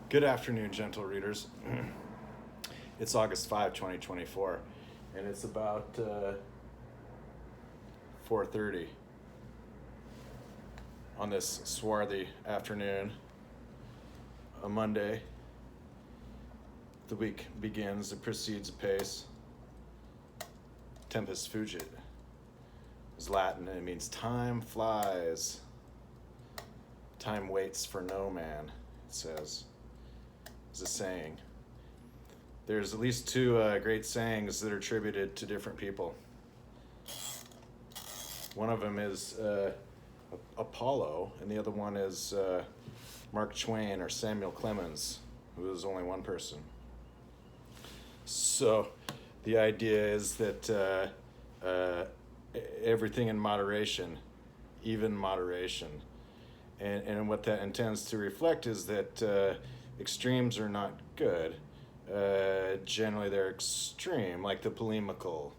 Good afternoon, gentle readers. It's August 5, 2024, and it's about 4:30 on this swarthy afternoon, a Monday. The week begins, it proceeds apace. Tempus fugit is Latin, and it means time flies. Time waits for no man, it says. Is a saying. There's at least two great sayings that are attributed to different people. One of them is Apollo, and the other one is Mark Twain or Samuel Clemens, who is only one person. So the idea is that everything in moderation, even moderation. And what that intends to reflect is that extremes are not good. Generally, they're extreme, like the polemical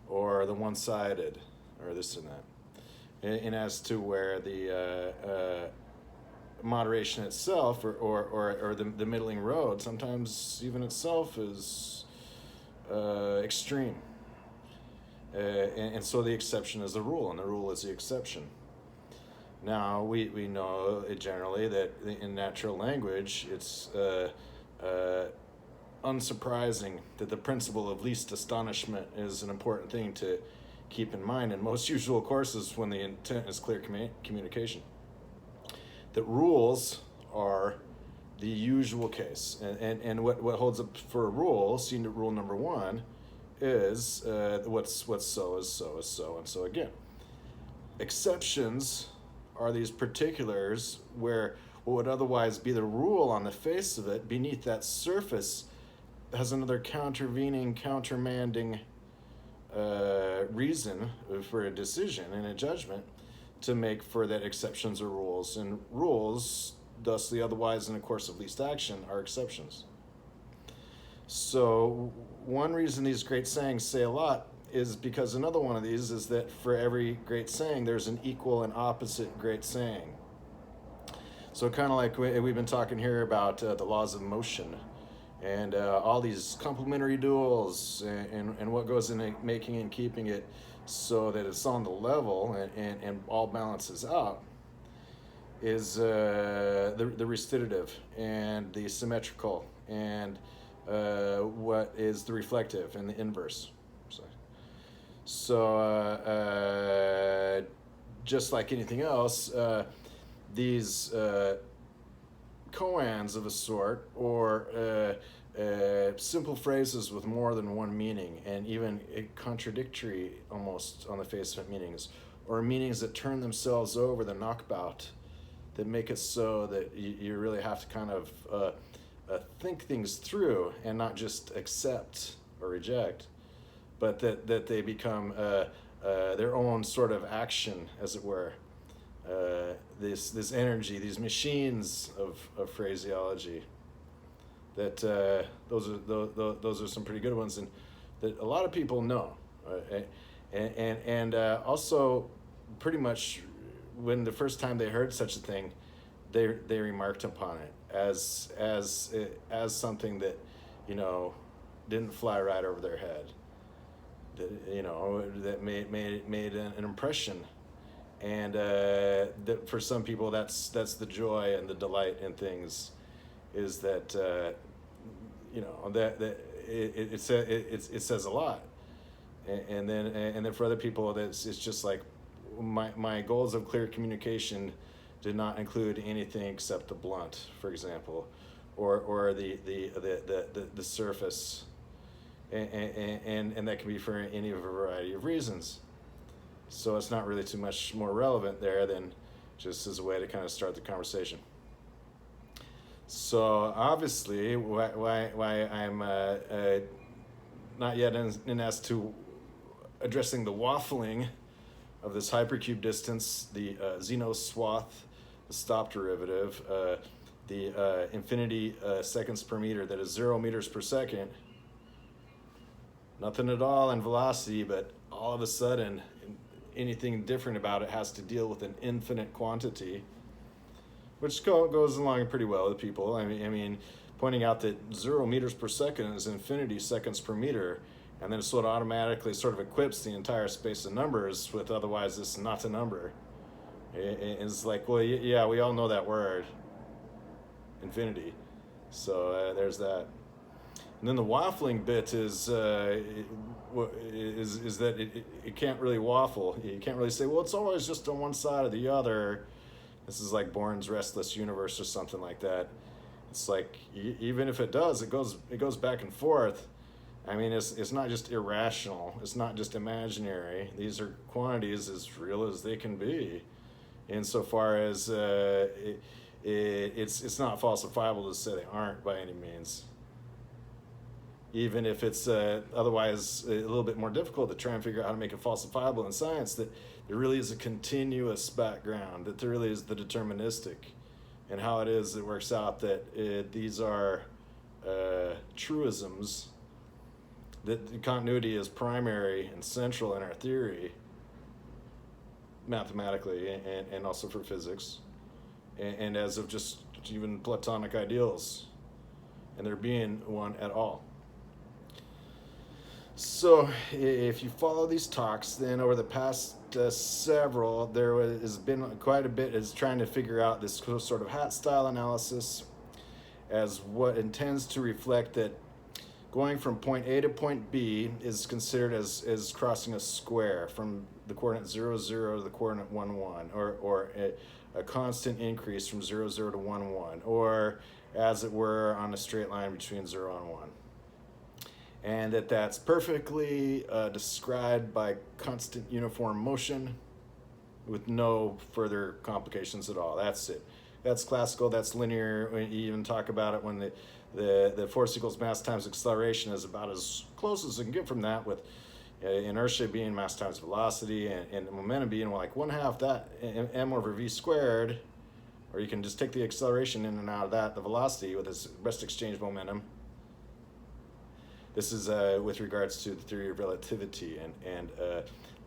or the one-sided or this and that. And as to where the moderation itself or the middling road, sometimes even itself is extreme. And so the exception is the rule, and the rule is the exception. Now, we know generally that in natural language, it's unsurprising that the principle of least astonishment is an important thing to keep in mind in most usual courses when the intent is clear communication. That rules are the usual case. And what holds up for a rule, seen to rule number one, is what's so is so is so, and so again. Exceptions are these particulars where what would otherwise be the rule on the face of it, beneath that surface, has another countermanding reason for a decision and a judgment to make for that exceptions are rules. And rules, thusly otherwise in a course of least action, are exceptions. So one reason these great sayings say a lot is because another one of these is that for every great saying, there's an equal and opposite great saying. So kind of like we've been talking here about the laws of motion and all these complementary duals and what goes into making and keeping it so that it's on the level and all balances out is the restitutive and the symmetrical and what is the reflective and the inverse. So just like anything else, these koans of a sort, or simple phrases with more than one meaning, and even contradictory almost on the face of it meanings, or meanings that turn themselves over, the knockabout, that make it so that you really have to kind of think things through and not just accept or reject, but that they become their own sort of action, as it were. This energy, these machines of phraseology. That those are some pretty good ones, and that a lot of people know, and also pretty much when the first time they heard such a thing, they remarked upon it as something that didn't fly right over their head. That made an impression, and that for some people that's the joy and the delight in things, is that that it says a lot, and then for other people it's just like my goals of clear communication did not include anything except the blunt, for example, or the surface. And that can be for any variety of reasons. So it's not really too much more relevant there than just as a way to kind of start the conversation. So obviously, why I'm not yet in as to addressing the waffling of this hypercube distance, the Zeno swath, the stop derivative, the infinity seconds per meter, that is 0 meters per second. Nothing at all in velocity, but all of a sudden, anything different about it has to deal with an infinite quantity. which goes along pretty well with people. I mean, pointing out that 0 meters per second is infinity seconds per meter, and then it sort of automatically sort of equips the entire space of numbers with otherwise this is not a number. It's like, well, yeah, we all know that word, infinity. So there's that. And then the waffling bit is that it can't really waffle. You can't really say, well, it's always just on one side or the other. This is like Born's restless universe or something like that. It's like even if it does, it goes back and forth. I mean, it's not just irrational. It's not just imaginary. These are quantities as real as they can be, insofar as it's not falsifiable to say they aren't by any means. Even if it's otherwise a little bit more difficult to try and figure out how to make it falsifiable in science, that there really is a continuous background, that there really is the deterministic, and how it is it works out that these are truisms, that the continuity is primary and central in our theory, mathematically, and also for physics, and as of just even Platonic ideals, and there being one at all. So if you follow these talks, then over the past several, there has been quite a bit is trying to figure out this sort of hat style analysis as what intends to reflect that going from point A to point B is considered as crossing a square from the coordinate 0, 0 to the coordinate 1, 1, or a constant increase from 0, 0 to 1, 1, or as it were on a straight line between 0 and 1. And that's perfectly described by constant uniform motion with no further complications at all. That's it. That's classical, that's linear. You even talk about it when the force equals mass times acceleration is about as close as it can get from that, with inertia being mass times velocity and momentum being like 1/2 that m over v squared, or you can just take the acceleration in and out of that, the velocity with its rest exchange momentum. This is with regards to the theory of relativity and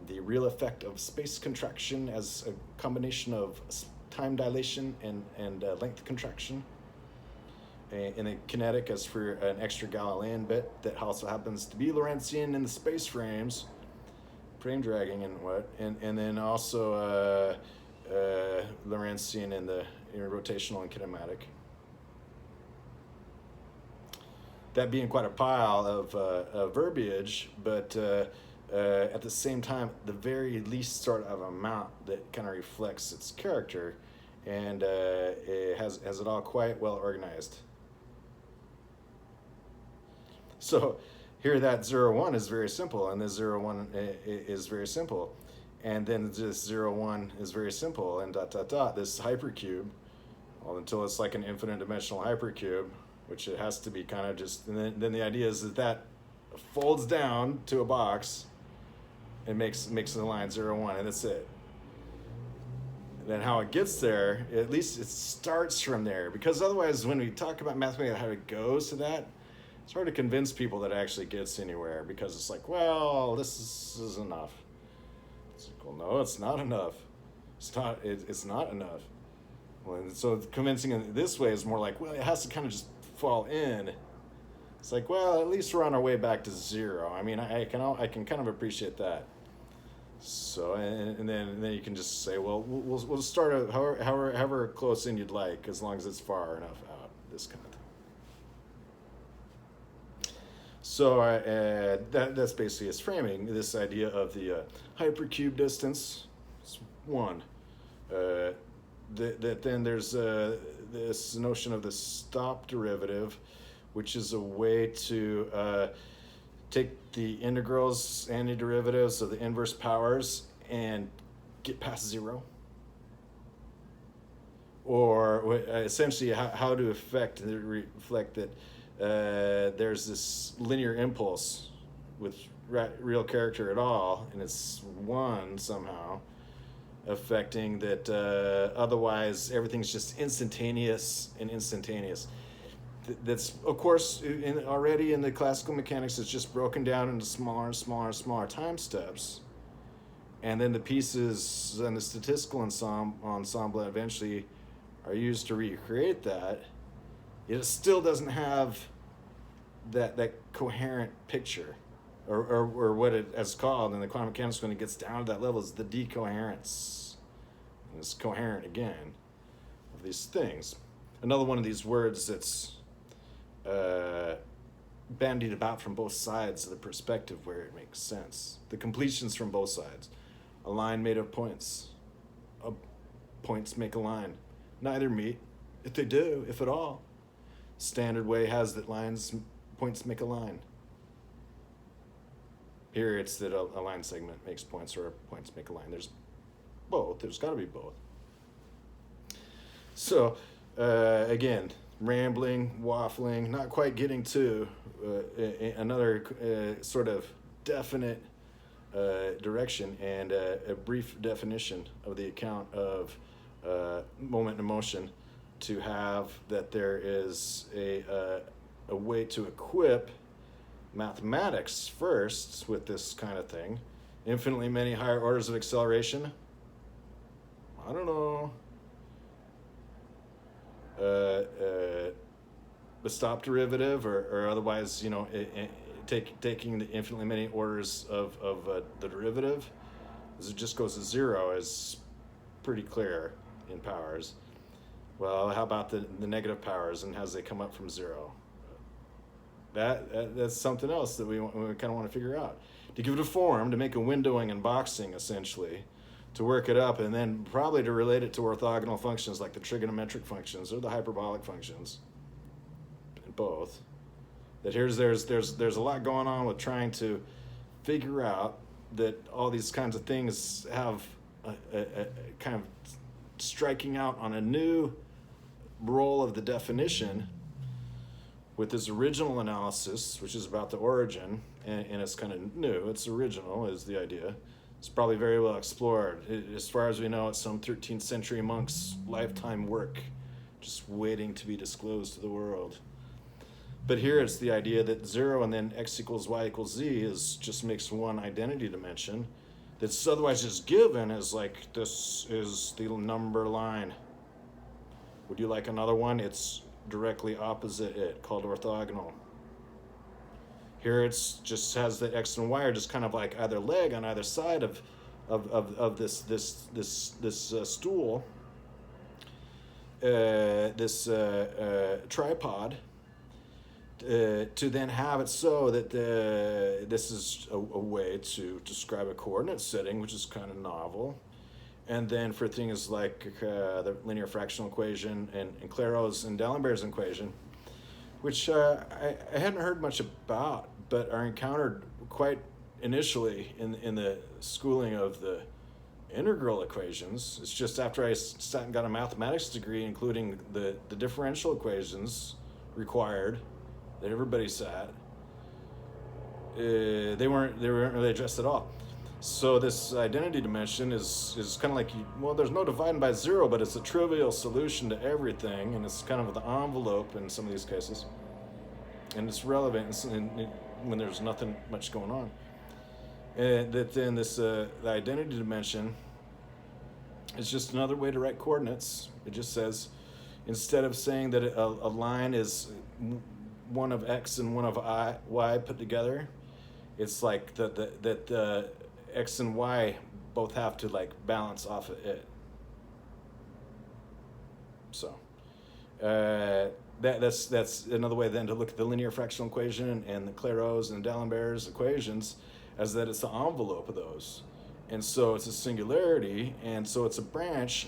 the real effect of space contraction as a combination of time dilation and length contraction. In a kinetic as for an extra Galilean bit that also happens to be Lorentzian in the space frames, frame dragging and then also Lorentzian in the rotational and kinematic. That being quite a pile of verbiage, but at the same time, the very least sort of amount that kind of reflects its character, and it has it all quite well organized. So here that 0, 1 is very simple, and this 0, 1 is very simple, and then this 0, 1 is very simple, and ... this hypercube, well, until it's like an infinite dimensional hypercube, which it has to be kind of just, and then the idea is that folds down to a box and makes the line 0, 1, and that's it. And then how it gets there, at least it starts from there, because otherwise when we talk about mathematics, how it goes to that, it's hard to convince people that it actually gets anywhere, because it's like, well, this is enough. It's like, well, no, it's not enough. It's not enough. Well, and so convincing it this way is more like, well, it has to kind of just fall in. It's like, well, at least we're on our way back to 0. I mean, I can kind of appreciate that. So and then you can just say, well, we'll start out however close in you'd like, as long as it's far enough out. This kind of thing. So that's basically its framing. This idea of the hypercube distance. It's 1. That then there's this notion of the stop derivative, which is a way to take the integrals, antiderivatives of the inverse powers and get past 0. Or essentially how to reflect that there's this linear impulse with real character at all, and it's 1 somehow, affecting that otherwise everything's just instantaneous. That's, of course, already in the classical mechanics, it's just broken down into smaller and smaller and smaller time steps. And then the pieces and the statistical ensemble eventually are used to recreate that, it still doesn't have that coherent picture, or what it is called in the quantum mechanics when it gets down to that level is the decoherence. And it's coherent again of these things. Another one of these words that's bandied about from both sides of the perspective where it makes sense. The completions from both sides. A line made of points. Points make a line. Neither meet. If they do, if at all. Standard way has that points make a line. Here it's that a line segment makes points or points make a line. There's both. There's got to be both. So, again, rambling, waffling, not quite getting to another sort of definite direction and a brief definition of the account of moment and motion, to have that there is a way to equip mathematics first with this kind of thing. Infinitely many higher orders of acceleration. I don't know. The stop derivative, or otherwise, taking the infinitely many orders of the derivative, as it just goes to zero, is pretty clear in powers. Well, how about the negative powers and how they come up from zero? That's something else that we kind of want to figure out. To give it a form, to make a windowing and boxing, essentially, to work it up, and then probably to relate it to orthogonal functions like the trigonometric functions or the hyperbolic functions. Both. That there's a lot going on with trying to figure out that all these kinds of things have a kind of striking out on a new role of the definition with this original analysis, which is about the origin, and it's kind of new. It's original is the idea. It's probably very well explored. As far as we know, it's some 13th century monk's lifetime work, just waiting to be disclosed to the world. But here it's the idea that 0 and then x equals y equals z just makes one identity dimension that's otherwise just given as like, this is the number line. Would you like another one? It's directly opposite it, called orthogonal. Here it's just has the x and y are just kind of like either leg on either side of this stool, this tripod, to then have it so that this is a way to describe a coordinate setting, which is kind of novel. And then for things like the linear fractional equation and Clairaut's and D'Alembert's equation, which I hadn't heard much about, but are encountered quite initially in the schooling of the integral equations. It's just after I sat and got a mathematics degree, including the differential equations required that everybody sat, they weren't really addressed at all. So this identity dimension is kind of like, there's no dividing by zero, but it's a trivial solution to everything, and it's kind of the envelope in some of these cases. And it's relevant when there's nothing much going on. And that then the identity dimension is just another way to write coordinates. It just says, instead of saying that a line is one of x and one of y put together, it's like that x and y both have to like balance off of it. So that's another way then to look at the linear fractional equation and the Clairaut's and D'Alembert's equations, as that it's the envelope of those. And so it's a singularity, and so it's a branch.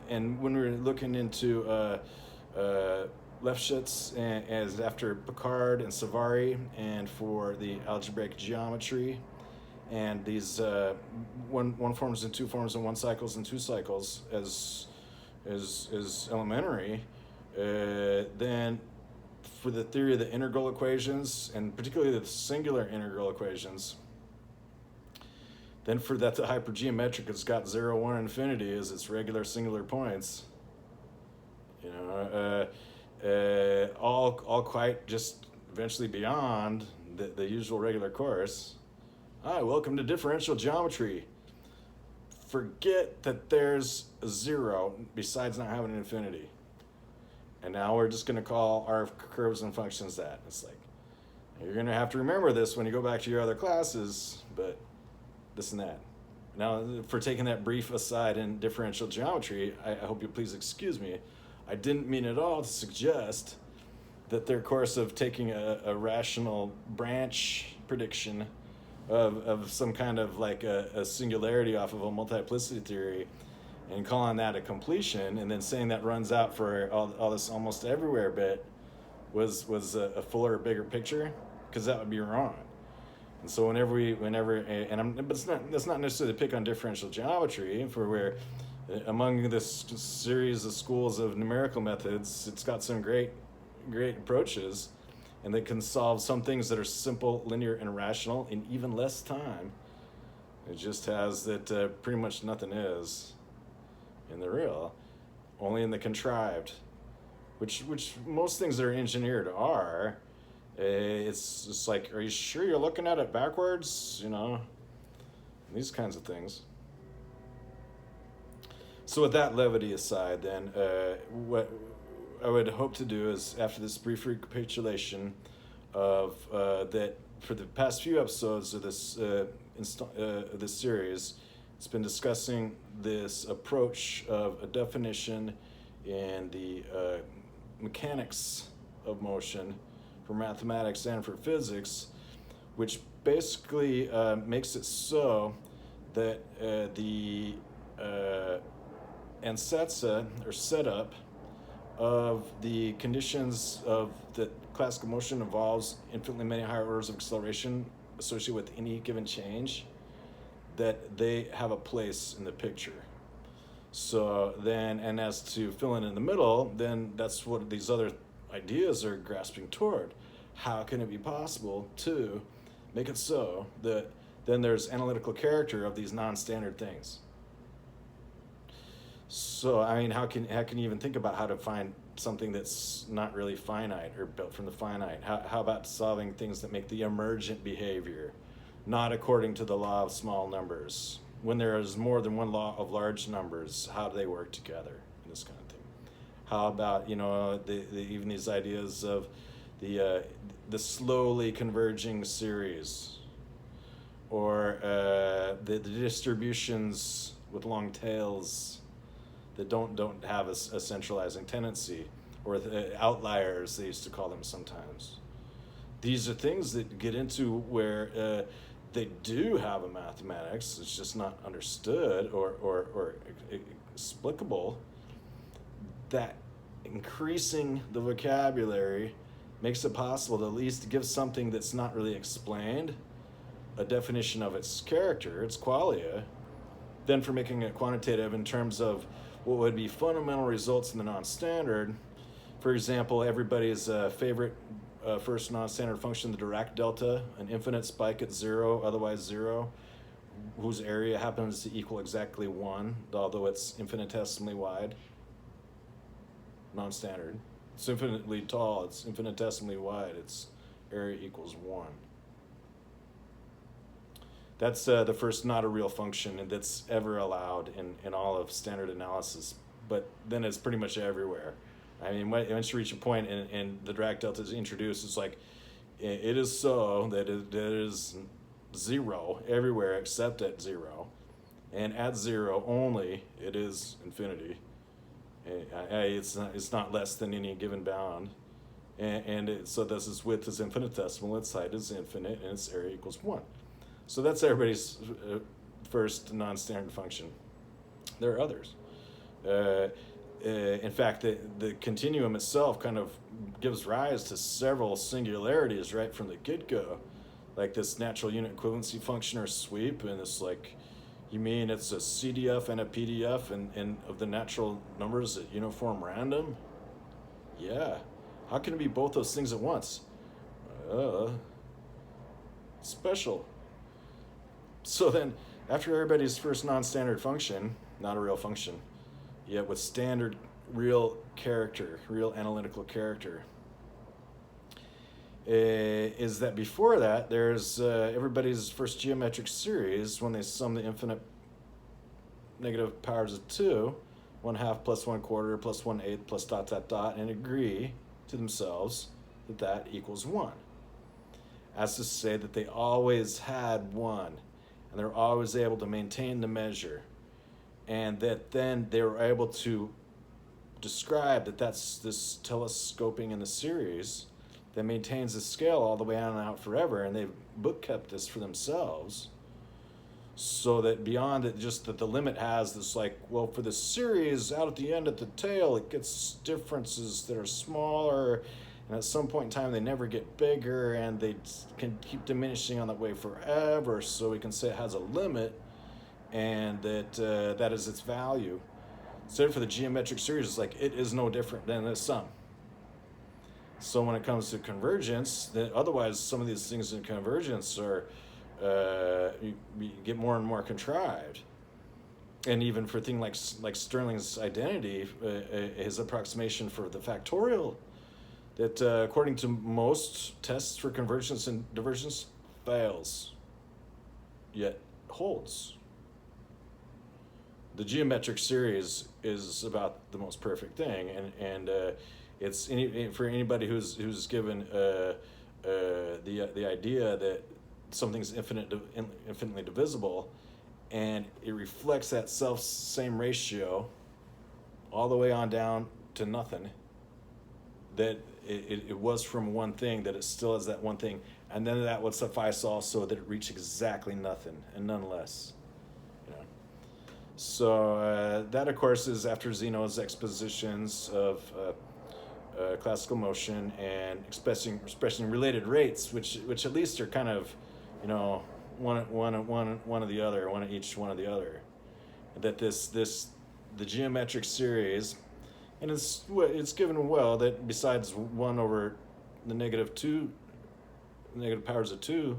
And when we're looking into Lefschetz as after Picard and Savary, and for the algebraic geometry, and these one forms and two forms and one cycles and two cycles as elementary, then for the theory of the integral equations, and particularly the singular integral equations, then for that the hypergeometric, it's got 0, 1, infinity as its regular singular points. All quite just eventually beyond the usual regular course. Hi, welcome to differential geometry. Forget that there's a 0 besides not having an infinity. And now we're just going to call our curves and functions that. It's like, you're going to have to remember this when you go back to your other classes, but this and that. Now, for taking that brief aside in differential geometry, I hope you'll please excuse me. I didn't mean at all to suggest that their course of taking a rational branch prediction of some kind of like a singularity off of a multiplicity theory and calling that a completion and then saying that runs out for all this almost everywhere bit was a fuller, bigger picture, because that would be wrong. And so but that's not necessarily to pick on differential geometry, for where among this series of schools of numerical methods, it's got some great approaches, and they can solve some things that are simple, linear, and rational in even less time. It just has that pretty much nothing is in the real, only in the contrived, which most things that are engineered are. It's like, are you sure you're looking at it backwards? These kinds of things. So with that levity aside, then, what I would hope to do is, after this brief recapitulation of that, for the past few episodes of this series, it's been discussing this approach of a definition in the mechanics of motion for mathematics and for physics, which basically makes it so that the ansatsa, or setup, of the conditions of that classical motion involves infinitely many higher orders of acceleration associated with any given change, that they have a place in the picture. So then, and as to filling in the middle, then that's what these other ideas are grasping toward. How can it be possible to make it so that then there's analytical character of these non-standard things? So, I mean, how can you even think about how to find something that's not really finite or built from the finite? How about solving things that make the emergent behavior not according to the law of small numbers? When there is more than one law of large numbers, how do they work together? This kind of thing. How about, even these ideas of the slowly converging series, or the distributions with long tails that don't have a centralizing tendency, or the outliers, they used to call them sometimes. These are things that get into where they do have a mathematics, it's just not understood or explicable, that increasing the vocabulary makes it possible to at least give something that's not really explained a definition of its character, its qualia, then for making it quantitative in terms of what would be fundamental results in the non-standard. For example, everybody's favorite first non-standard function, the Dirac delta, an infinite spike at 0, otherwise 0, whose area happens to equal exactly 1, although it's infinitesimally wide. Non-standard. It's infinitely tall, it's infinitesimally wide, its area equals 1. That's the first not a real function that's ever allowed in all of standard analysis, but then it's pretty much everywhere. I mean, once you reach a point and the Dirac delta is introduced, it's like, it is so that it is 0 everywhere except at 0, and at 0 only it is infinity. It's not less than any given bound, so this is width is infinitesimal, its height is infinite, and its area equals 1. So that's everybody's first non-standard function. There are others. In fact, the continuum itself kind of gives rise to several singularities right from the get-go, like this natural unit equivalency function or sweep, and it's like, you mean it's a CDF and a PDF and of the natural numbers at uniform random? Yeah. How can it be both those things at once? Special. So then, after everybody's first non-standard function, not a real function, yet with standard real character, real analytical character, is that before that, there's everybody's first geometric series when they sum the infinite negative powers of 2, 1/2 plus 1/4 plus 1/8 plus dot dot dot, and agree to themselves that that equals 1. As to say that they always had 1, and they're always able to maintain the measure, and that then they were able to describe that that's this telescoping in the series that maintains the scale all the way on and out forever, and they've book kept this for themselves, so that beyond it, just that the limit has this, like, well, for the series out at the end at the tail, it gets differences that are smaller, and at some point in time they never get bigger, and they can keep diminishing on that way forever, so we can say it has a limit, and that that is its value. So for the geometric series, it's like it is no different than the sum. So when it comes to convergence, then otherwise some of these things in convergence are you get more and more contrived. And even for things like Stirling's identity, his approximation for the factorial, that according to most tests for convergence and divergence, fails, yet holds. The geometric series is about the most perfect thing, and it's for anybody who's given the idea that something's infinitely divisible, and it reflects that same ratio all the way on down to nothing, that it was from one thing, that it still is that one thing, and then that would suffice also that it reached exactly nothing and none less. So that, of course, is after Zeno's expositions of classical motion and expressing related rates, which at least are kind of, one of the other, one of each one of the other. That the geometric series, and it's given well that besides 1 over the negative powers of 2,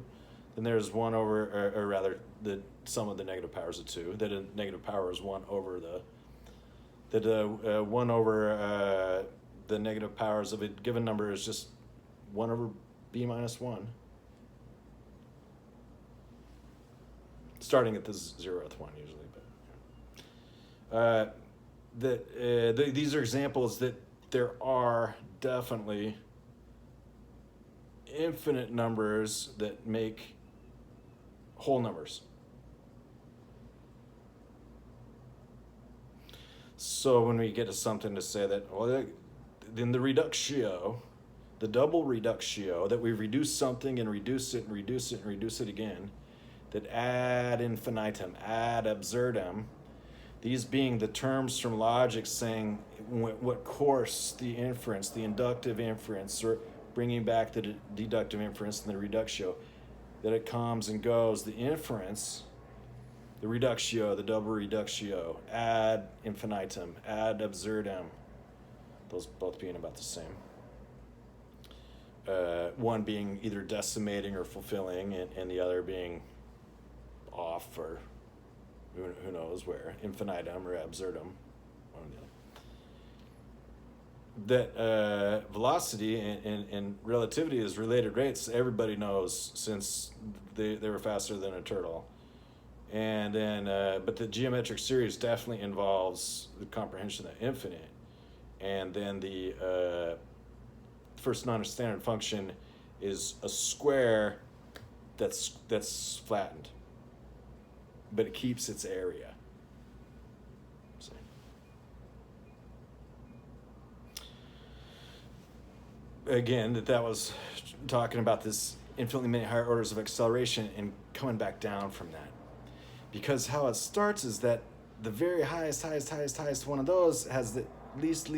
then there's 1 over, or rather the sum of the negative powers of 2, that a negative power is 1 over the negative powers of a given number is just 1 over b minus 1, starting at the 0th one usually. But these are examples that there are definitely infinite numbers that make whole numbers. So when we get to something to say that, well, then the reductio, the double reductio, that we reduce something and reduce it and reduce it and reduce it again, that ad infinitum, ad absurdum, these being the terms from logic saying what course the inference, the inductive inference, or bringing back the deductive inference and the reductio, that it comes and goes, the inference, the reductio, the double reductio, ad infinitum, ad absurdum, those both being about the same. One being either decimating or fulfilling, and the other being off or who knows where, infinitum or absurdum, one or the other. That velocity and relativity is related rates, everybody knows, since they were faster than a turtle. And then, but the geometric series definitely involves the comprehension of infinite. And then the first non-standard function is a square that's flattened, but it keeps its area. So. Again, that was talking about this infinitely many higher orders of acceleration and coming back down from that. Because how it starts is that the very highest one of those has the least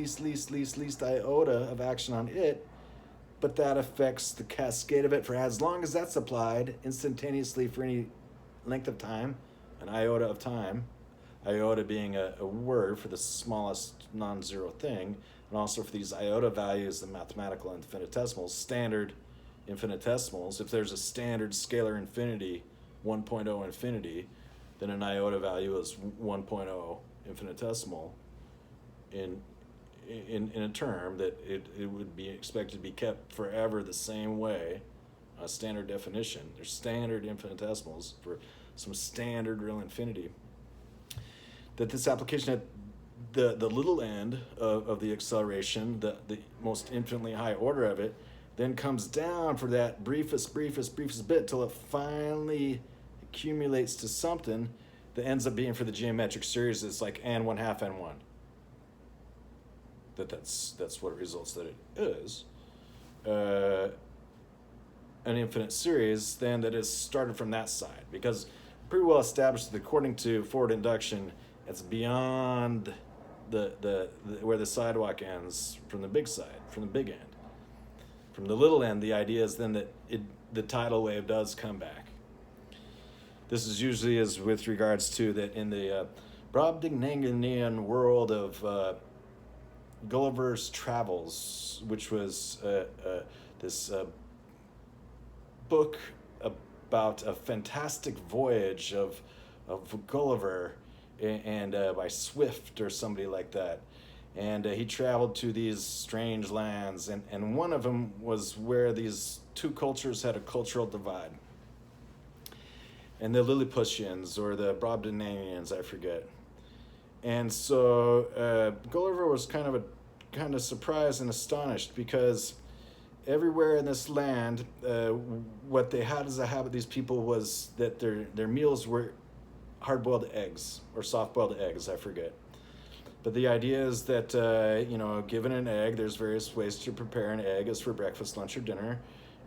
iota of action on it, but that affects the cascade of it for as long as that's applied instantaneously for any length of time, an iota of time, iota being a word for the smallest non-zero thing, and also for these iota values, the mathematical infinitesimals, standard infinitesimals. If there's a standard scalar infinity, 1.0 infinity, then an iota value is 1.0 infinitesimal in a term that it would be expected to be kept forever the same way, a standard definition. There's standard infinitesimals for some standard real infinity. That this application the little end of the acceleration, the most infinitely high order of it, then comes down for that briefest bit till it finally accumulates to something that ends up being, for the geometric series, it's like n1 half n1. That's what it results that it is. An infinite series then that is started from that side, because pretty well established that according to forward induction, it's beyond the where the sidewalk ends from the big side, from the big end. From the little end, the idea is then that the tidal wave does come back. This is usually as with regards to that in the Brobdingnagian world of Gulliver's Travels, which was this book about a fantastic voyage of Gulliver and by Swift or somebody like that. And he traveled to these strange lands, and one of them was where these two cultures had a cultural divide. And the Lilliputians or the Brobdingnagians, I forget. And so Gulliver was kind of surprised and astonished, because everywhere in this land, what they had as a habit, these people, was that their meals were hard-boiled eggs or soft-boiled eggs, I forget. But the idea is that, given an egg, there's various ways to prepare an egg as for breakfast, lunch, or dinner,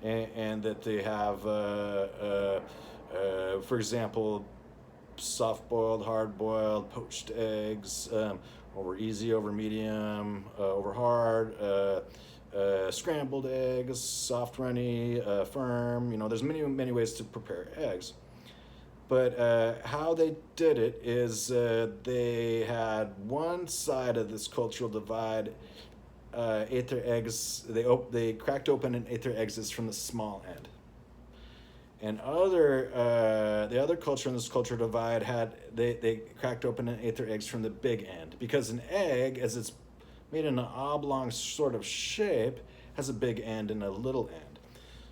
and that they have, for example, soft-boiled, hard-boiled, poached eggs, over easy, over medium, over hard, scrambled eggs, soft, runny, firm. There's many ways to prepare eggs. But how they did it is they had one side of this cultural divide ate their eggs. They cracked open and ate their eggs from the small end. And the other culture in this cultural divide they cracked open and ate their eggs from the big end, because an egg, as it's made in an oblong sort of shape, has a big end and a little end.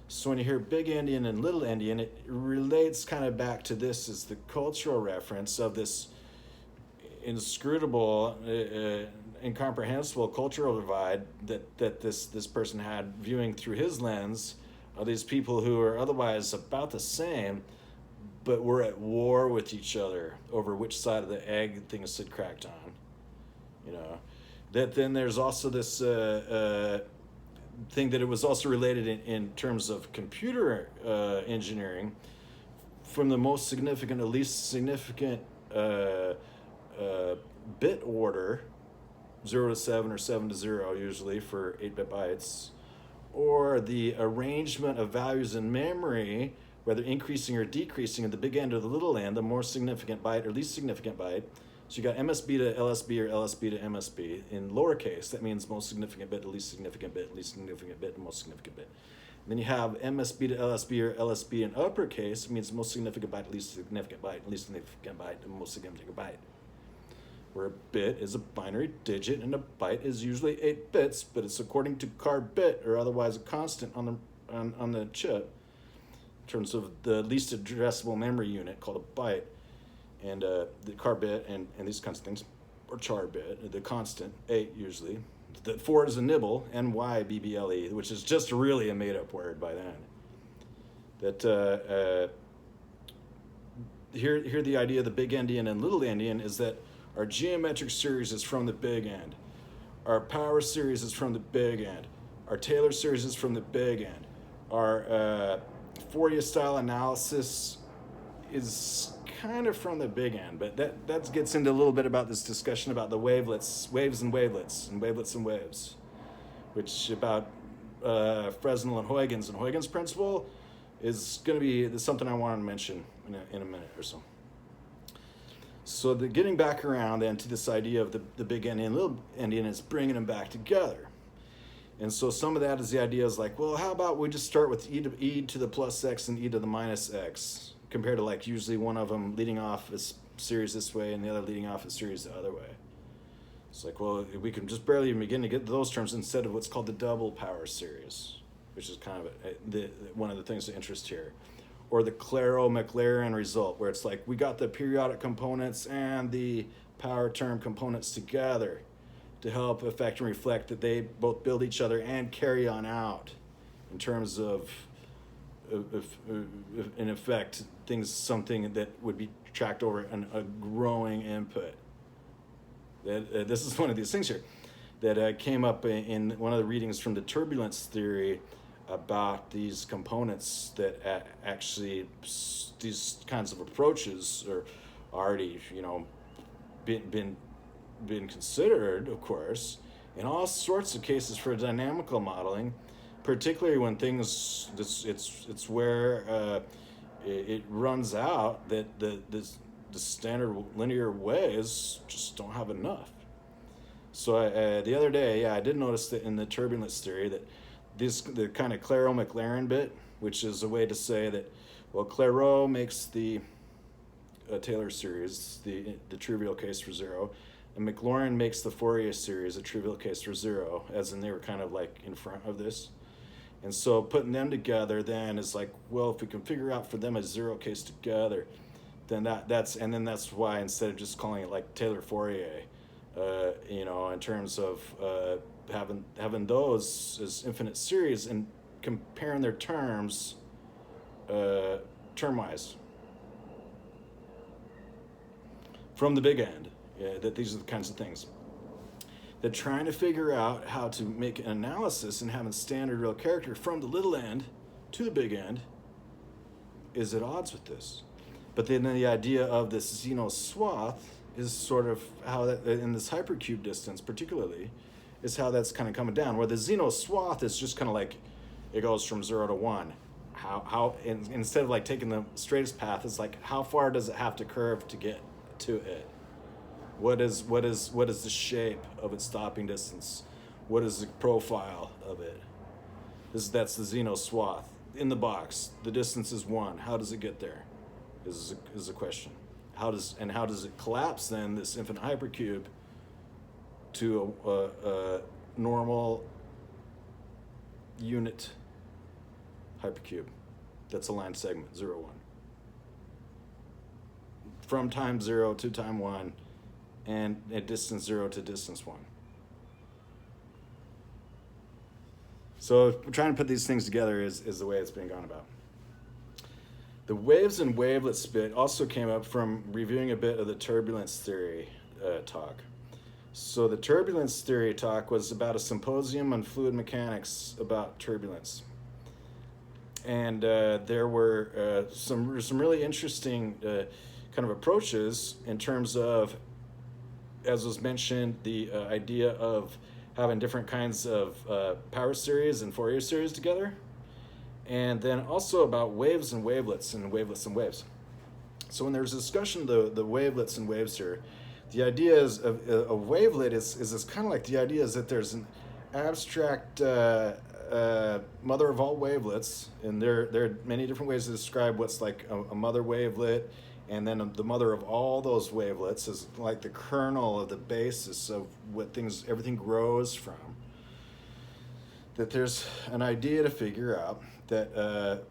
So when you hear big endian and little endian, it relates kind of back to this as the cultural reference of this inscrutable, incomprehensible cultural divide that this person had, viewing through his lens of these people who are otherwise about the same, but were at war with each other over which side of the egg things had cracked on. That then there's also this thing that it was also related in terms of computer engineering, from the most significant to least significant bit order, 0 to 7 or 7 to 0 usually for 8-bit bytes, or the arrangement of values in memory, whether increasing or decreasing at the big end or the little end, the more significant byte or least significant byte. So you got MSB to LSB or LSB to MSB. In lowercase, that means most significant bit to least significant bit, least significant bit to most significant bit. And then you have MSB to LSB or LSB in uppercase, it means most significant byte to least significant byte, least significant byte to most significant byte. Where a bit is a binary digit and a byte is usually 8 bits, but it's according to car bit or otherwise a constant on the chip in terms of the least addressable memory unit called a byte. And the car bit and these kinds of things, or char bit, the constant, 8 usually. The 4 is a nibble, NYBBLE, which is just really a made-up word by then. That here the idea of the big endian and little endian is that our geometric series is from the big end. Our power series is from the big end. Our Taylor series is from the big end. Our Fourier-style analysis is kind of from the big end, but that gets into a little bit about this discussion about the wavelets, waves and wavelets, and wavelets and waves, which about Fresnel and Huygens principle is going to be something I want to mention in a minute or so. So getting back around then to this idea of the big endian and little endian is bringing them back together. And so some of that is the idea is like, well, how about we just start with e to the plus x and e to the minus x, compared to like usually one of them leading off a series this way and the other leading off a series the other way. It's like, well, we can just barely even begin to get those terms instead of what's called the double power series, which is kind of one of the things of interest here. Or the Clairaut and Maclaurin result, where it's like we got the periodic components and the power term components together to help affect and reflect that they both build each other and carry on out in terms of in effect, something that would be tracked over a growing input. This is one of these things here that came up in one of the readings from the turbulence theory about these components that actually these kinds of approaches are already, been considered, of course, in all sorts of cases for dynamical modeling, particularly when things it's where it runs out that the standard linear ways just don't have enough. So the other day, I did notice that in the turbulence theory that the kind of Clairaut and Maclaurin bit, which is a way to say that, well, Clairaut makes the Taylor series, the trivial case for zero, and Maclaurin makes the Fourier series a trivial case for zero, as in they were kind of like in front of this. And so putting them together then is like, well, if we can figure out for them a zero case together, then that's why instead of just calling it like Taylor Fourier, in terms of having those as infinite series and comparing their terms term-wise from the big end, that these are the kinds of things. That trying to figure out how to make an analysis and having standard real character from the little end to the big end is at odds with this. But then the idea of this Zeno swath is sort of how that, in this hypercube distance particularly, is how that's kind of coming down. Where the Zeno swath is just kind of like, it goes from 0 to 1. Instead of like taking the straightest path, it's like, how far does it have to curve to get to it? What is the shape of its stopping distance? What is the profile of it? That's the Zeno swath. In the box, the distance is 1. How does it get there? Is a question. How does it collapse then, this infinite hypercube, to a normal unit hypercube that's a line segment, 0, 1. From time 0 to time 1, and at distance 0 to distance 1. So trying to put these things together is the way it's been gone about. The waves and wavelets bit also came up from reviewing a bit of the turbulence theory talk. So the turbulence theory talk was about a symposium on fluid mechanics about turbulence. And there were some really interesting kind of approaches in terms of, as was mentioned, the idea of having different kinds of power series and Fourier series together, and then also about waves and wavelets and wavelets and waves. So when there's a discussion of the wavelets and waves here, the idea is a wavelet is this kind of like the idea is that there's an abstract mother of all wavelets, and there are many different ways to describe what's like a mother wavelet. And then the mother of all those wavelets is like the kernel of the basis of what everything grows from. That there's an idea to figure out that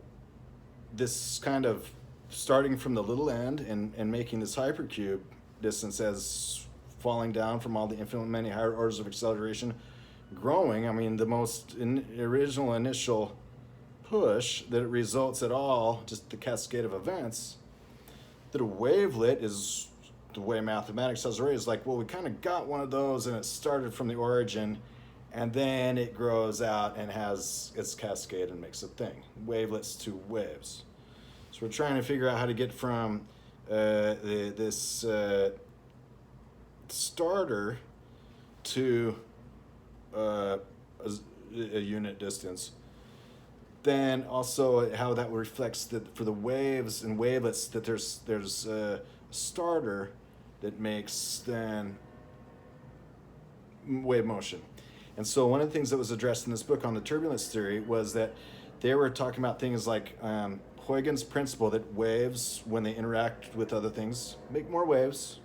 this kind of starting from the little end and making this hypercube distance as falling down from all the infinite many higher orders of acceleration, growing. I mean, the most original initial push that it results at all, just the cascade of events. That a wavelet is, the way mathematics has already, is like, well, we kind of got one of those and it started from the origin and then it grows out and has its cascade and makes a thing. Wavelets to waves. So we're trying to figure out how to get from this starter to a unit distance. Then also how that reflects that for the waves and wavelets that there's a starter that makes then wave motion. And so one of the things that was addressed in this book on the turbulence theory was that they were talking about things like Huygens' principle that waves, when they interact with other things, make more waves,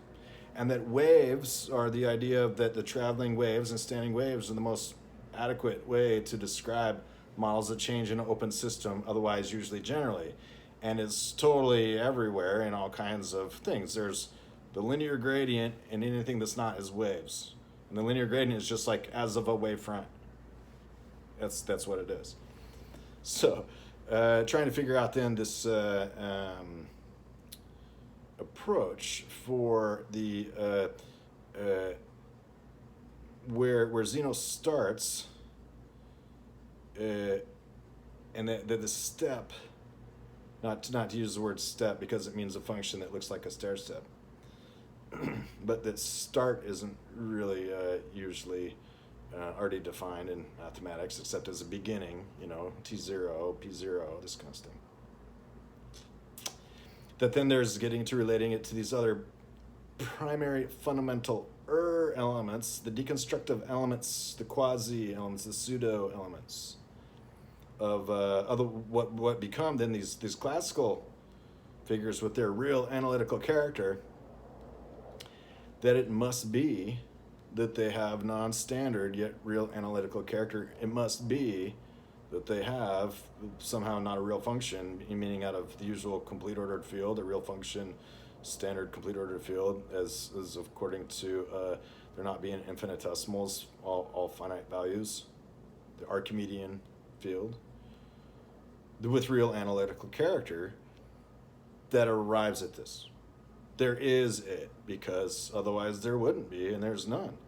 and that waves are the idea of that the traveling waves and standing waves are the most adequate way to describe models that change in an open system, otherwise usually generally, and it's totally everywhere in all kinds of things. There's The linear gradient and anything that's not is waves. And the linear gradient is just like as of a wavefront. That's what it is. So trying to figure out then this approach for the where Zeno starts, and that the step, not to use the word step because it means a function that looks like a stair step, but that start isn't really usually already defined in mathematics except as a beginning, T0, P0, this kind of stuff. That then there's getting to relating it to these other primary fundamental elements, the deconstructive elements, the quasi-elements, the pseudo-elements of what become then these classical figures with their real analytical character, that it must be that they have non-standard yet real analytical character. It must be that they have somehow not a real function, meaning out of the usual complete ordered field, a real function, standard complete ordered field, as according to there not being infinitesimals, all finite values, the Archimedean field, with real analytical character that arrives at this. There is it, because otherwise there wouldn't be, and there's none.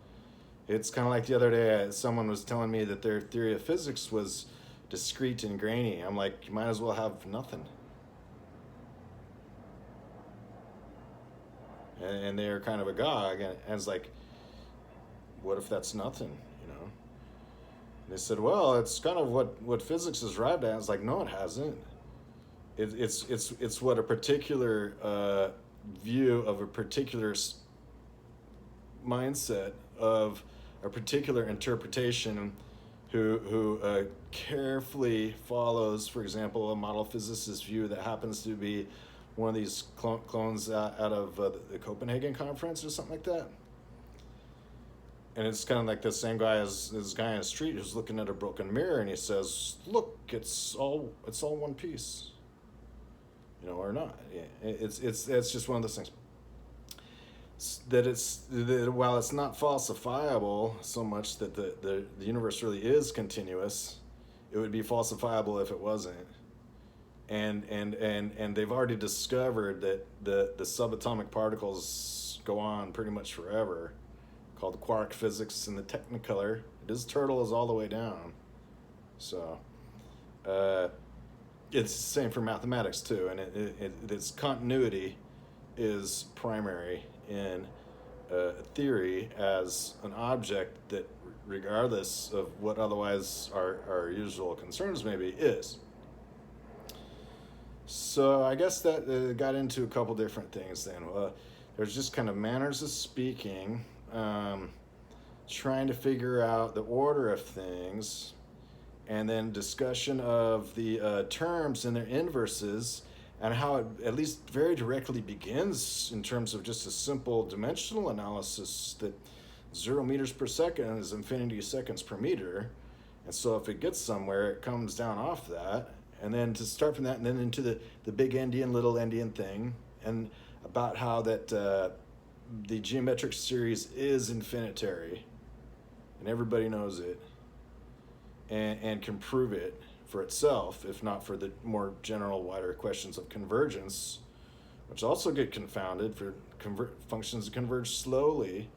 It's kind of like the other day, someone was telling me that their theory of physics was discrete and grainy. I'm like, you might as well have nothing. And they're kind of agog, and it's like, what if that's nothing, And they said, well, it's kind of what physics has arrived at. It's like, no, it hasn't. It's what a particular view of a particular mindset of a particular interpretation who carefully follows, for example, a model physicist's view that happens to be one of these clones out of the Copenhagen conference or something like that. And it's kind of like the same guy as this guy on the street who's looking at a broken mirror, and he says, look, it's all one piece, or not. It's just one of those things. That while it's not falsifiable so much that the universe really is continuous, it would be falsifiable if it wasn't. And they've already discovered that the subatomic particles go on pretty much forever, called quark physics in the Technicolor. This turtle is all the way down. So it's the same for mathematics too, and its continuity is primary in theory as an object that, regardless of what otherwise our usual concerns may be, is. So I guess that got into a couple different things then. There's just kind of manners of speaking, trying to figure out the order of things, and then discussion of the terms and their inverses, and how it at least very directly begins in terms of just a simple dimensional analysis that 0 meters per second is infinity seconds per meter. And so if it gets somewhere, it comes down off that. And then to start from that and then into the big endian, little endian thing, and about how that the geometric series is infinitary, and everybody knows it, and can prove it for itself, if not for the more general, wider questions of convergence, which also get confounded for functions that converge slowly,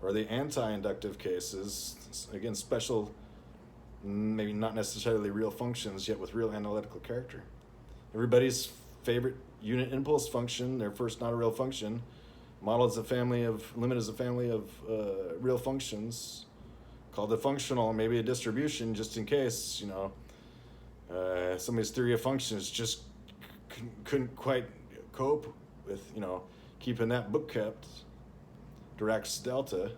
or the anti-inductive cases, again, special, maybe not necessarily real functions, yet with real analytical character. Everybody's favorite unit impulse function, their first not a real function, limit is a family of real functions, called the functional, maybe a distribution, just in case, somebody's theory of functions just couldn't quite cope with, keeping that book kept, Dirac's delta,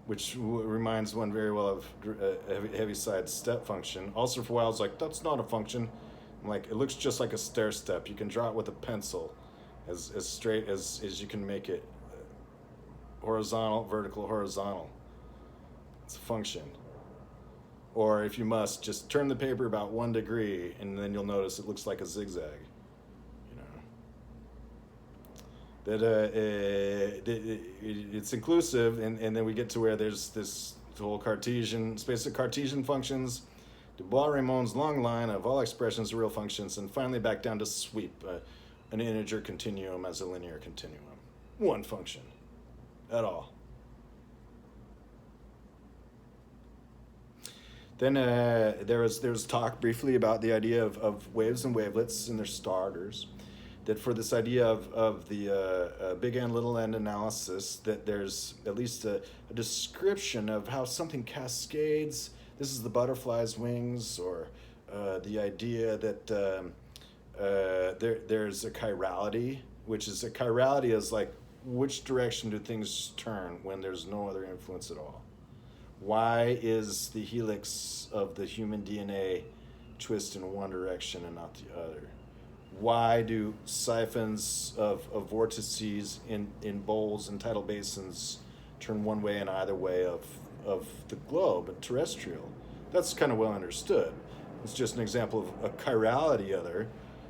which reminds one very well of a Heaviside step function. Also for a while, I was like, that's not a function. I'm like, it looks just like a stair step. You can draw it with a pencil as straight as you can make it. Horizontal, vertical, horizontal. It's a function. Or if you must, just turn the paper about 1 degree, and then you'll notice it looks like a zigzag. that it's inclusive, and then we get to where there's this whole Cartesian space of Cartesian functions, de Bois-Reymond's long line of all expressions of real functions, and finally back down to sweep an integer continuum as a linear continuum. One function at all. Then there was talk briefly about the idea of waves and wavelets and their starters. That for this idea of the big N, little n analysis, that there's at least a description of how something cascades. This is the butterfly's wings, or the idea that there's a chirality, which is a chirality is like which direction do things turn when there's no other influence at all. Why is the helix of the human DNA twist in one direction and not the other? Why do siphons of vortices in bowls and tidal basins turn one way and either way of the globe and terrestrial? That's kind of well understood. It's just an example of a chirality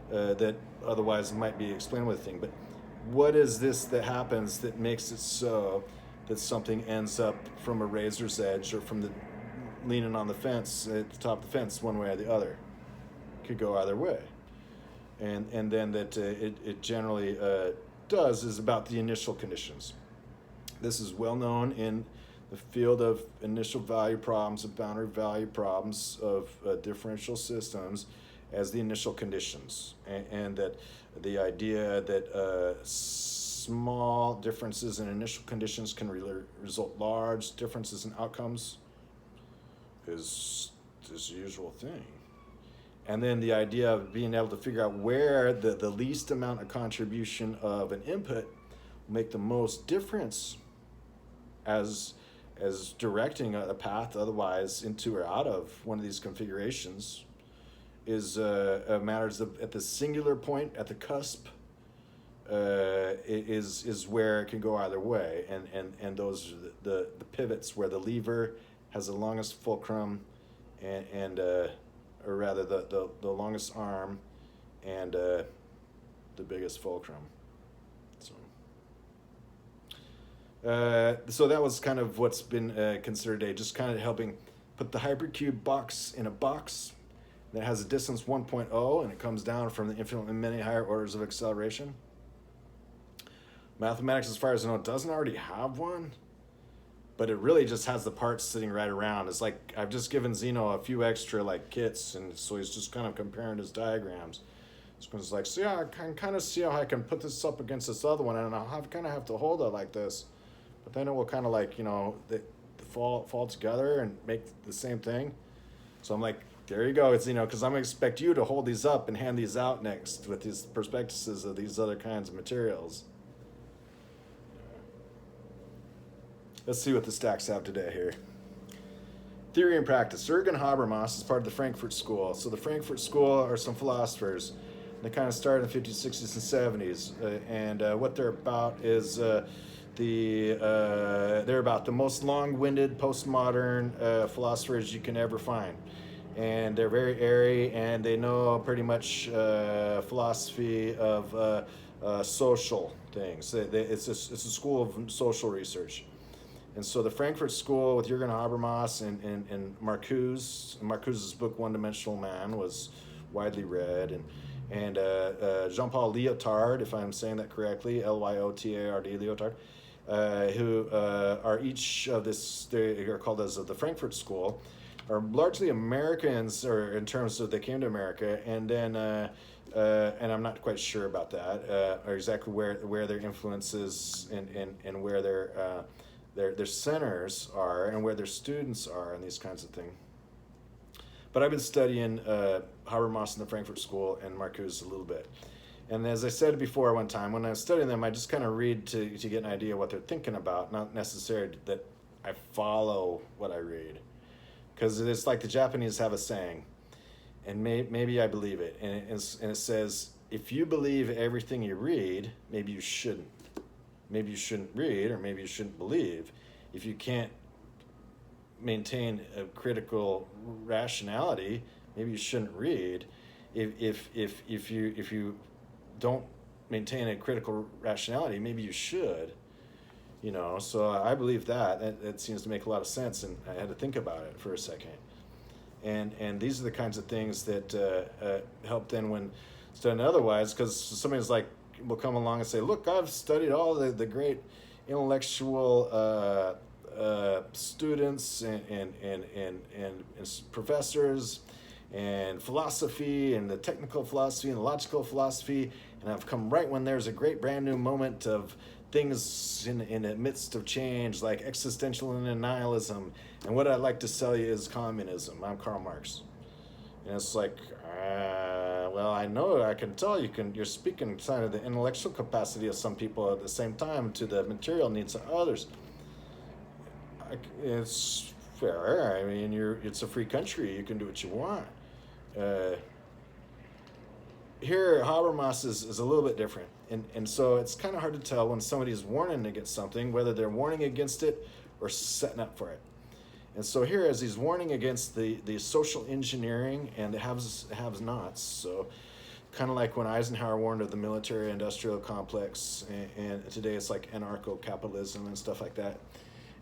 that otherwise might be explained with a thing. But what is this that happens that makes it so that something ends up from a razor's edge or from the leaning on the fence at the top of the fence one way or the other? Could go either way. And then that it generally does is about the initial conditions. This is well known in the field of initial value problems and boundary value problems of differential systems as the initial conditions, and that the idea that small differences in initial conditions can result large differences in outcomes is this usual thing. And then the idea of being able to figure out where the least amount of contribution of an input will make the most difference as directing a path otherwise into or out of one of these configurations is matters at the singular point, at the cusp, is where it can go either way. And those are the pivots where the lever has the longest fulcrum or rather the longest arm and the biggest fulcrum. So that was kind of what's been considered today, just kind of helping put the hypercube box in a box that has a distance 1.0, and it comes down from the infinitely many higher orders of acceleration. Mathematics, as far as I know, doesn't already have one, but it really just has the parts sitting right around. It's like I've just given Zeno a few extra like kits, and so he's just kind of comparing his diagrams. So it's like, so yeah, I can kind of see how I can put this up against this other one, and I'll kind of have to hold it like this, but then it will kind of like, they fall together and make the same thing. So I'm like, there you go, it's because I'm gonna expect you to hold these up and hand these out next with these prospectuses of these other kinds of materials. Let's see what the stacks have today here. Theory and practice. Jürgen Habermas is part of the Frankfurt School. So the Frankfurt School are some philosophers. They kind of started in the 50s, 60s, and 70s. And what they're about is they're about the most long-winded postmodern philosophers you can ever find. And they're very airy, and they know pretty much philosophy of social things. It's a school of social research. And so the Frankfurt School with Jürgen Habermas and Marcuse. Marcuse's book One Dimensional Man was widely read, and Jean-Paul Lyotard, if I'm saying that correctly, Lyotard, Lyotard, who are each of this, they are called as the Frankfurt School, are largely Americans, or in terms of they came to America, and then and I'm not quite sure about that, or exactly where their influences and where their centers are and where their students are and these kinds of things. But I've been studying Habermas and the Frankfurt School and Marcuse a little bit. And as I said before one time, when I was studying them, I just kind of read to get an idea of what they're thinking about, not necessarily that I follow what I read. Because it's like the Japanese have a saying, and maybe I believe it, and it says, if you believe everything you read, maybe you shouldn't. Maybe you shouldn't read, or maybe you shouldn't believe. If you can't maintain a critical rationality, maybe you shouldn't read. If you don't maintain a critical rationality, maybe you should. So I believe that seems to make a lot of sense, and I had to think about it for a second. And these are the kinds of things that help then when studying otherwise, because somebody's like will come along and say, look, I've studied all the great intellectual students and professors and philosophy and the technical philosophy and the logical philosophy, and I've come right when there's a great brand new moment of things in the midst of change, like existential and nihilism, and what I'd like to sell you is communism. I'm Karl Marx. And it's like, well, I know, I can tell you're speaking kind of the intellectual capacity of some people at the same time to the material needs of others. It's fair. I mean, it's a free country. You can do what you want. Here, Habermas is a little bit different. And so it's kind of hard to tell when somebody's warning against something, whether they're warning against it or setting up for it. And so here, as he's warning against the social engineering and the haves-nots, so kind of like when Eisenhower warned of the military-industrial complex, and today it's like anarcho-capitalism and stuff like that.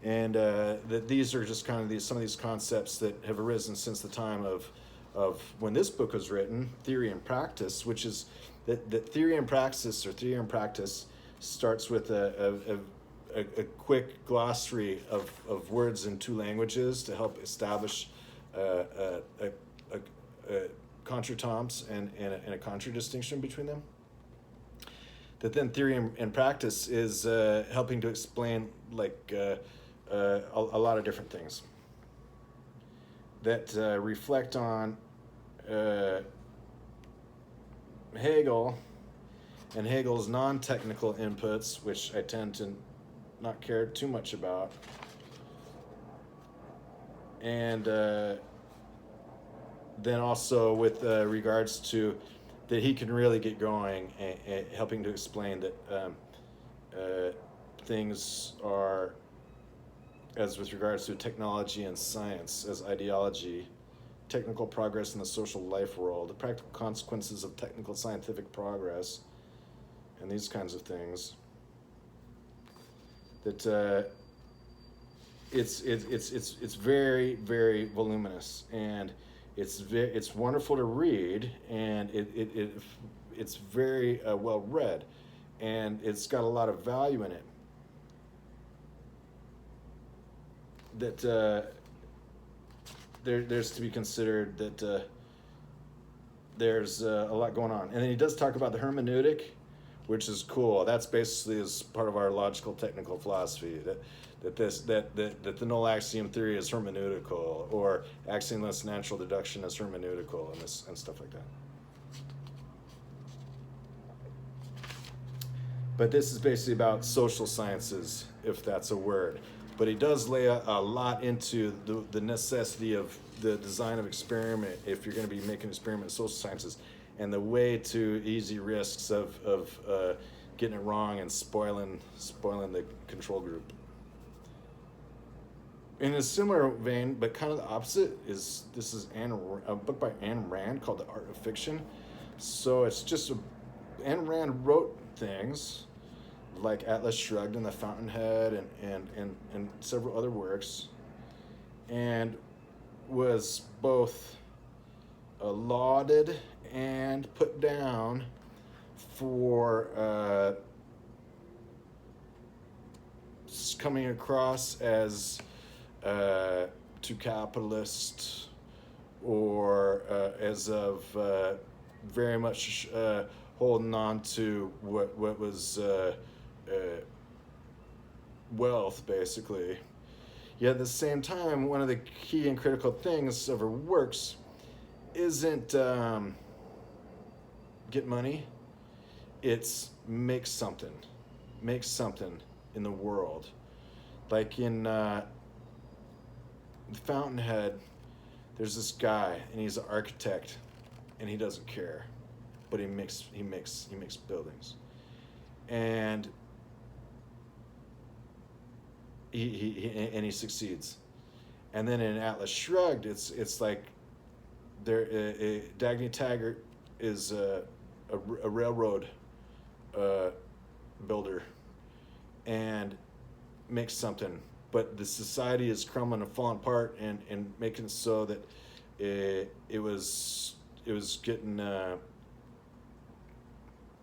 And that these are just kind of some of these concepts that have arisen since the time of when this book was written, Theory and Practice, which is that theory and praxis, or theory and practice, starts with a quick glossary of words in two languages to help establish a contretemps and a contradistinction between them. That then theory and practice is helping to explain a lot of different things that reflect on Hegel and Hegel's non-technical inputs, which I tend to not care too much about, and then also with regards to that he can really get going, and helping to explain that things are, as with regards to technology and science as ideology, technical progress in the social life world, the practical consequences of technical scientific progress, and these kinds of things. That it's very, very voluminous, and it's wonderful to read, and it's very well read, and it's got a lot of value in it. That there's to be considered that there's a lot going on. And then he does talk about the hermeneutic, which is cool. That's basically as part of our logical technical philosophy, that the null axiom theory is hermeneutical, or axiomless natural deduction is hermeneutical, and stuff like that. But this is basically about social sciences, if that's a word. But he does lay a lot into the necessity of the design of experiment if you're going to be making experiment in social sciences, and the way to easy risks of getting it wrong and spoiling the control group. In a similar vein, but kind of the opposite, is a book by Ayn Rand called The Art of Fiction. So it's just Ayn Rand wrote things like Atlas Shrugged and The Fountainhead and several other works, and was both lauded and put down for coming across as too capitalist, or as of very much holding on to what was wealth, basically. Yet at the same time, one of the key and critical things of her works isn't get money, it's make something in the world. Like in The Fountainhead, there's this guy, and he's an architect, and he doesn't care, but he makes buildings, and he succeeds. And then in Atlas Shrugged, it's like Dagny Taggart is a railroad builder and makes something, but the society is crumbling and falling apart and making it so that it was getting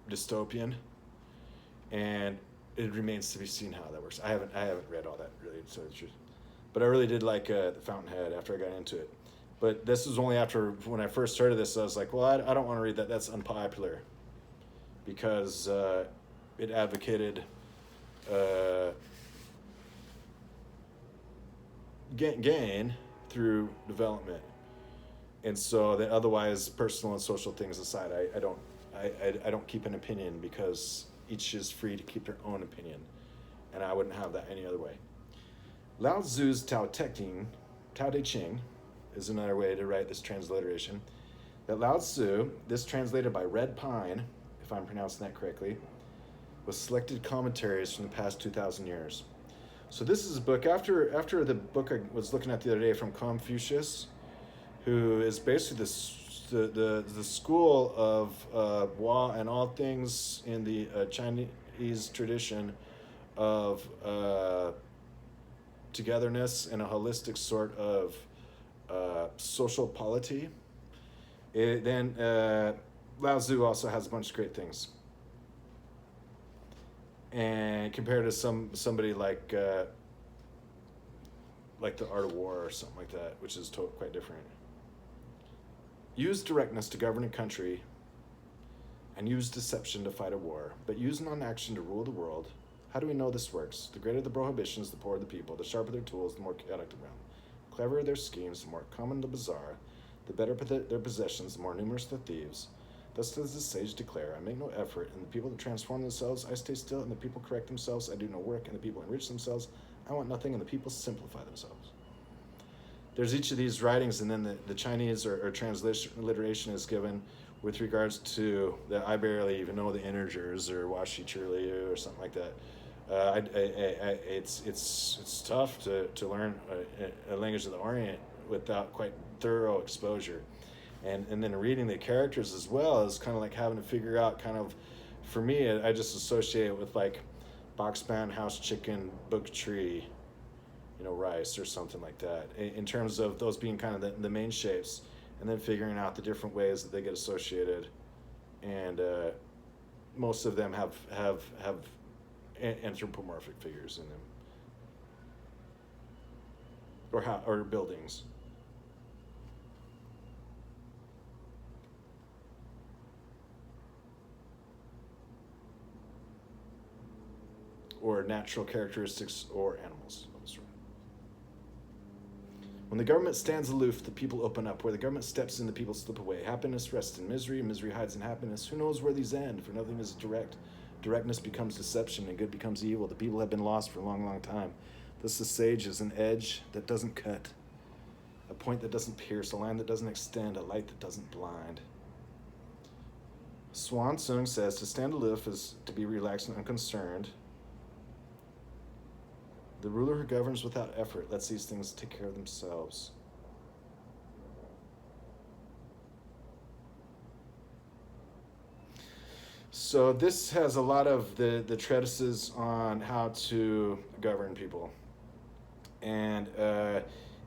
dystopian, and it remains to be seen how that works. I haven't read all that really, to tell the truth, but I really did like the Fountainhead after I got into it. But this was only after, when I first started this, I was like, well, I don't want to read that. That's unpopular, because it advocated gain through development, and so that otherwise personal and social things aside, I don't keep an opinion, because each is free to keep their own opinion, and I wouldn't have that any other way. Lao Tzu's Tao Te Ching is another way to write this transliteration. That Lao Tzu, this translated by Red Pine, if I'm pronouncing that correctly, was selected commentaries from the past 2,000 years. So this is a book, after the book I was looking at the other day from Confucius, who is basically the school of Hua and all things in the Chinese tradition of togetherness and a holistic sort of social polity. Then Lao Tzu also has a bunch of great things. And compared to somebody like The Art of War or something like that, which is quite different. Use directness to govern a country, and use deception to fight a war, but use non-action to rule the world. How do we know this works? The greater the prohibitions, the poorer the people. The sharper their tools, the more chaotic the realm. The cleverer their schemes, the more common the bazaar. The better their possessions, the more numerous the thieves. Thus does the sage declare, I make no effort, and the people that transform themselves, I stay still, and the people correct themselves, I do no work, and the people enrich themselves, I want nothing, and the people simplify themselves. There's each of these writings, and then the Chinese or transliteration is given with regards to the I barely even know the integers or washi chirli or something like that. It's tough to learn a language of the Orient without quite thorough exposure, and then reading the characters as well is kind of like having to figure out kind of, for me, I just associate it with like box band, house chicken, book tree, rice or something like that, in terms of those being kind of the main shapes, and then figuring out the different ways that they get associated, and most of them have anthropomorphic figures in them, or buildings. Or natural characteristics or animals. When the government stands aloof, the people open up. Where the government steps in, the people slip away. Happiness rests in misery, and misery hides in happiness. Who knows where these end? For nothing is direct. Directness becomes deception, and good becomes evil. The people have been lost for a long, long time. Thus the sage is an edge that doesn't cut, a point that doesn't pierce, a line that doesn't extend, a light that doesn't blind. Swan Tsung says, to stand aloof is to be relaxed and unconcerned. The ruler who governs without effort lets these things take care of themselves. So this has a lot of the treatises on how to govern people. And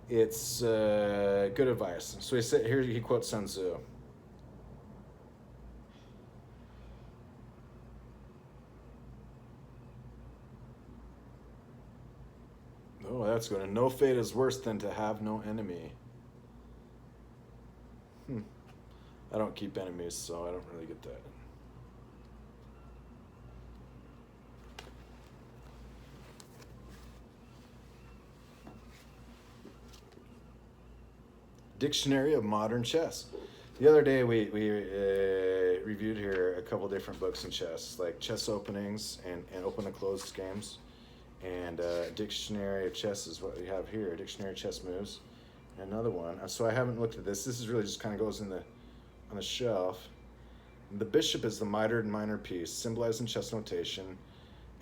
it's good advice. So here he quotes Sun Tzu. Oh, that's good. And no fate is worse than to have no enemy. I don't keep enemies, so I don't really get that. Dictionary of Modern Chess. The other day we reviewed here a couple different books in chess, like chess openings and open and closed games. And Dictionary of Chess is what we have here. Dictionary of Chess Moves. And another one. So I haven't looked at this. This is really just kind of goes on the shelf. The bishop is the mitered minor piece, symbolized in chess notation,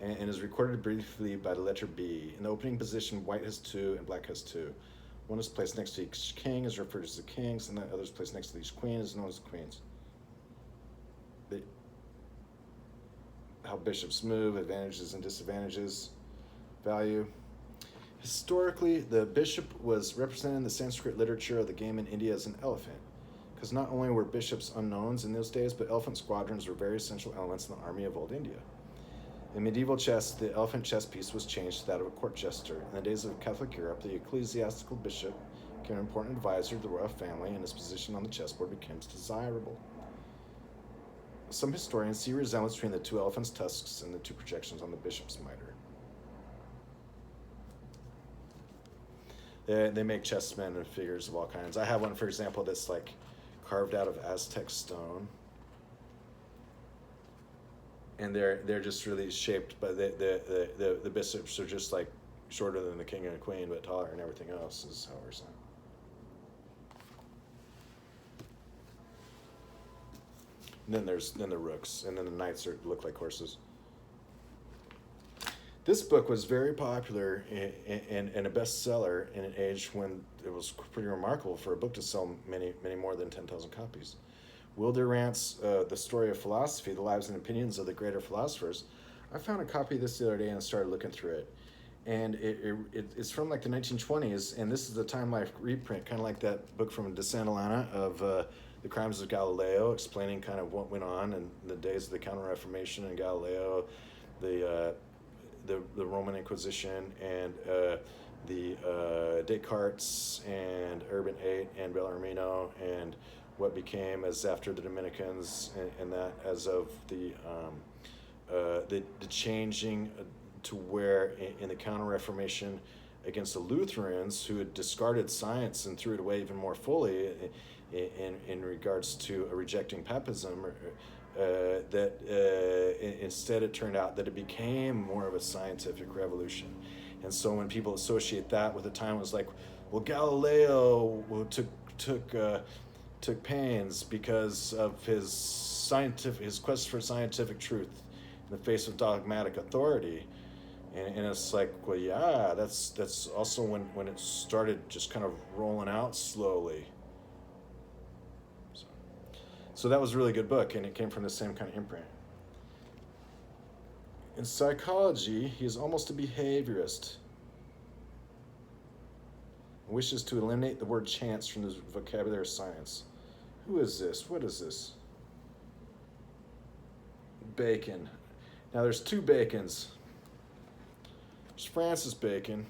and is recorded briefly by the letter B. In the opening position, white has 2 and black has 2. One is placed next to each king, is referred as the kings, and the other is placed next to each queen, is known as the queens. how bishops move, advantages and disadvantages, value. Historically, the bishop was represented in the Sanskrit literature of the game in India as an elephant, because not only were bishops unknowns in those days, but elephant squadrons were very essential elements in the army of old India. In medieval chess, the elephant chess piece was changed to that of a court jester. In the days of Catholic Europe, the ecclesiastical bishop became an important advisor to the royal family, and his position on the chessboard became desirable. Some historians see resemblance between the two elephants' tusks and the two projections on the bishop's mitre. They make chessmen and figures of all kinds. I have one, for example, that's like carved out of Aztec stone, and they're just really shaped. But the bishops are just like shorter than the king and the queen, but taller, and everything else is how we're saying. And then there's the rooks, and then the knights look like horses. This book was very popular and a bestseller in an age when it was pretty remarkable for a book to sell many more than 10,000 copies. Will Durant's The Story of Philosophy, The Lives and Opinions of the Greater Philosophers. I found a copy of this the other day and started looking through it. And it's from like the 1920s, and this is the Time Life reprint, kind of like that book from de Santillana of The Crimes of Galileo, explaining kind of what went on in the days of the Counter-Reformation and Galileo, the Roman Inquisition, and the Descartes and Urban VIII and Bellarmino, and what became as after the Dominicans, and that as of the changing to where in the Counter-Reformation against the Lutherans, who had discarded science and threw it away even more fully in regards to rejecting papism, instead it turned out that it became more of a scientific revolution. And so when people associate that with a time, it was like, well, Galileo took pains because of his quest for scientific truth in the face of dogmatic authority. And it's like, well, yeah, that's also when it started just kind of rolling out slowly. So that was a really good book, and it came from the same kind of imprint. In psychology, he is almost a behaviorist. He wishes to eliminate the word chance from the vocabulary of science. Who is this? What is this? Bacon. Now there's two Bacons. There's Francis Bacon,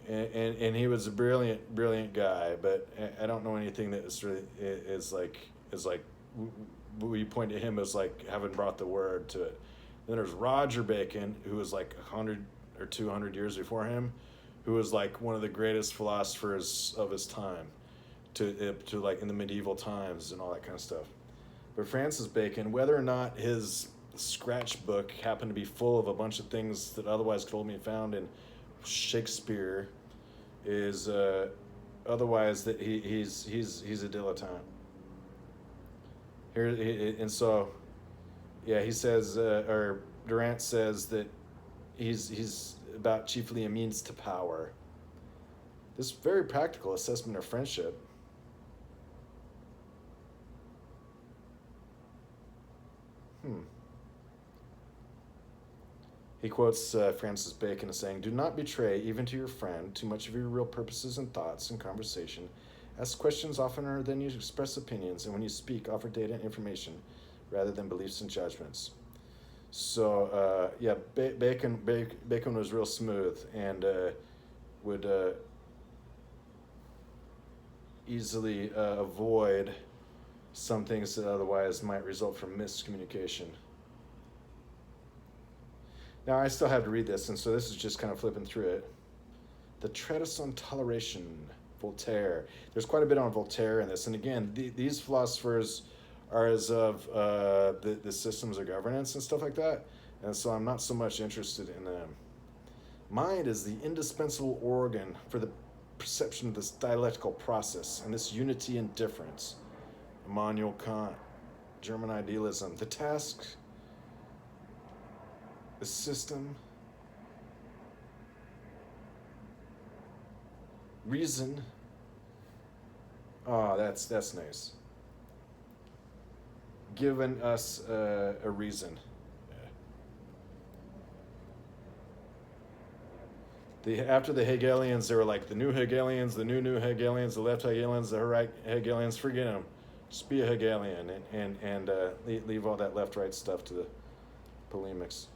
and he was a brilliant guy, but I don't know anything that is like we point to him as like having brought the word to it. Then there's Roger Bacon, who was like 100 or 200 years before him, who was like one of the greatest philosophers of his time, to like in the medieval times and all that kind of stuff. But Francis Bacon, whether or not his scratch book happened to be full of a bunch of things that otherwise could only be found in Shakespeare, is otherwise that he's a dilettante. Here and so, yeah, he says, or Durant says that he's about chiefly a means to power. This very practical assessment of friendship. He quotes Francis Bacon as saying, "Do not betray, even to your friend, too much of your real purposes and thoughts in conversation. Ask questions oftener than you express opinions, and when you speak, offer data and information rather than beliefs and judgments." So, yeah, Bacon was real smooth and would easily avoid some things that otherwise might result from miscommunication. Now, I still have to read this, and so this is just kind of flipping through it. The Treatise on Toleration, Voltaire. There's quite a bit on Voltaire in this, and again, these philosophers are as of the systems of governance and stuff like that, and so I'm not so much interested in them. Mind is the indispensable organ for the perception of this dialectical process and this unity and difference. Immanuel Kant, German idealism. The task, the system, reason. Oh, that's nice. given us a reason. After the Hegelians, they were like the new Hegelians, the new Hegelians, the left Hegelians, the right Hegelians. Forget them. Just be a Hegelian and leave all that left-right stuff to the polemics.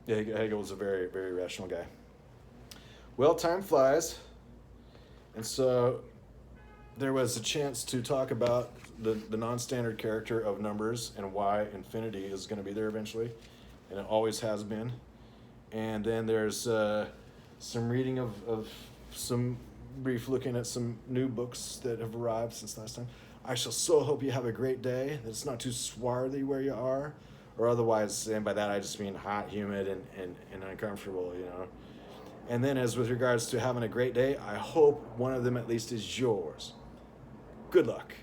Yeah, Hegel was a very, very rational guy. Well, time flies, and so there was a chance to talk about the non-standard character of numbers and why infinity is going to be there eventually, and it always has been. And then there's some reading of some brief looking at some new books that have arrived since last time. I shall so hope you have a great day, that it's not too swarthy where you are, or otherwise, and by that I just mean hot, humid, and uncomfortable, you know. And then as with regards to having a great day, I hope one of them at least is yours. Good luck.